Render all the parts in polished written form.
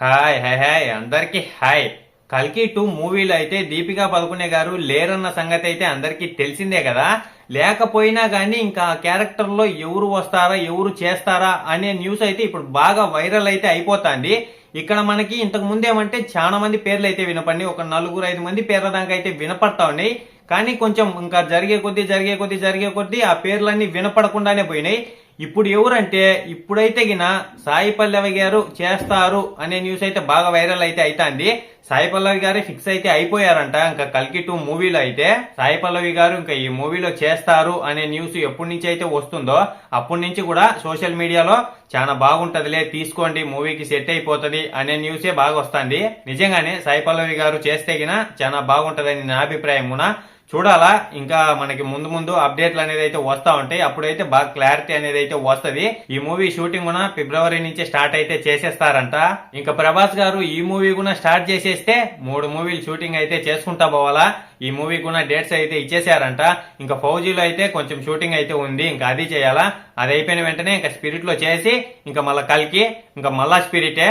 Hi hi hi అందరికి hi. కల్కి 2 మూవీలో అయితే దీపికా పదుకునే గారు లేరన్న సంగతి అయితే అందరికీ తెలిసిందే కదా. లేకపోయినా కానీ ఇంకా క్యారెక్టర్ లో ఎవరు వస్తారా ఎవరు చేస్తారా అనే న్యూస్ అయితే ఇప్పుడు బాగా వైరల్ అయితే అయిపోతుంది. ఇక్కడ మనకి ఇంతకు ముందేమంటే చాలా మంది పేర్లు అయితే వినపడి ఒక 4-5 మంది పేర్ల దాకా అయితే వినపడతా ఉన్నాయి. కానీ కొంచెం ఇంకా జరిగే కొద్దీ ఆ పేర్లన్నీ వినపడకుండానే పోయినాయి. ఇప్పుడు ఎవరంటే ఇప్పుడైతే గిన సాయి పల్లవి గారు చేస్తారు అనే న్యూస్ అయితే బాగా వైరల్ అయితే అవుతుంది. సాయి పల్లవి గారు ఫిక్స్ అయితే అయిపోయారంట. ఇంకా కల్కి 2 మూవీలో అయితే సాయి పల్లవి గారు ఇంకా ఈ మూవీలో చేస్తారు అనే న్యూస్ ఎప్పటి నుంచి అయితే వస్తుందో అప్పటి నుంచి కూడా సోషల్ మీడియాలో చాలా బాగుంటదిలే తీసుకోండి మూవీకి సెట్ అయిపోతుంది అనే న్యూసే బాగా వస్తుంది. నిజంగానే సాయి పల్లవి గారు చేస్తే గిన చాలా బాగుంటదని నా అభిప్రాయం కూడా. చూడాలా ఇంకా మనకి ముందు ముందు అప్డేట్లు అనేది అయితే వస్తా ఉంటాయి. అప్పుడైతే బాగా క్లారిటీ అనేది అయితే వస్తది. ఈ మూవీ షూటింగ్ కూడా ఫిబ్రవరి నుంచి స్టార్ట్ అయితే చేసేస్తారంట. ఇంకా ప్రభాస్ గారు ఈ మూవీ కూడా స్టార్ట్ చేసేస్తే 3 మూవీలు షూటింగ్ అయితే చేసుకుంటా పోవాలా. ఈ మూవీ కూడా డేట్స్ అయితే ఇచ్చేసారంట. ఇంకా ఫౌజీలో అయితే కొంచెం షూటింగ్ అయితే ఉంది, ఇంకా అది చేయాలా. అది అయిపోయిన వెంటనే ఇంకా స్పిరిట్ లో చేసి ఇంకా మళ్ళా కల్కి ఇంకా మళ్ళా స్పిరిటే.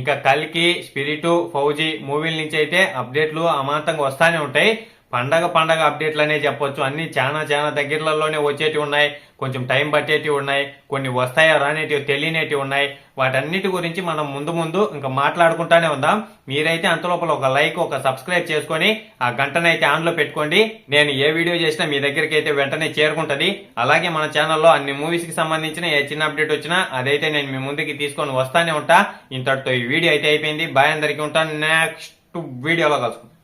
ఇంకా కల్కి స్పిరిట్ ఫౌజీ మూవీల నుంచి అయితే అప్డేట్లు అమాంతంగా వస్తానే ఉంటాయి. పండగ అప్డేట్లు అనే చెప్పొచ్చు. అన్ని చాలా దగ్గరలోనే వచ్చేటివి ఉన్నాయి, కొంచెం టైం పట్టేటివి ఉన్నాయి, కొన్ని వస్తాయో రానేటివి తెలియనేటివి ఉన్నాయి. వాటన్నిటి గురించి మనం ముందు ఇంకా మాట్లాడుకుంటానే ఉందాం. మీరైతే అంతలోపల ఒక లైక్ ఒక సబ్స్క్రైబ్ చేసుకొని ఆ గంటనైతే ఆన్ లో పెట్టుకోండి. నేను ఏ వీడియో చేసినా మీ దగ్గరికి అయితే వెంటనే చేరుకుంటది. అలాగే మన ఛానల్లో అన్ని మూవీస్ కి సంబంధించిన ఏ చిన్న అప్డేట్ వచ్చినా అదైతే నేను మీ ముందుకి తీసుకొని వస్తానే ఉంటా. ఇంతటితో ఈ వీడియో అయితే అయిపోయింది. బాయ్ అందరికీ ఉంటాను. నెక్స్ట్ వీడియోలో కలుసుకుంటాం.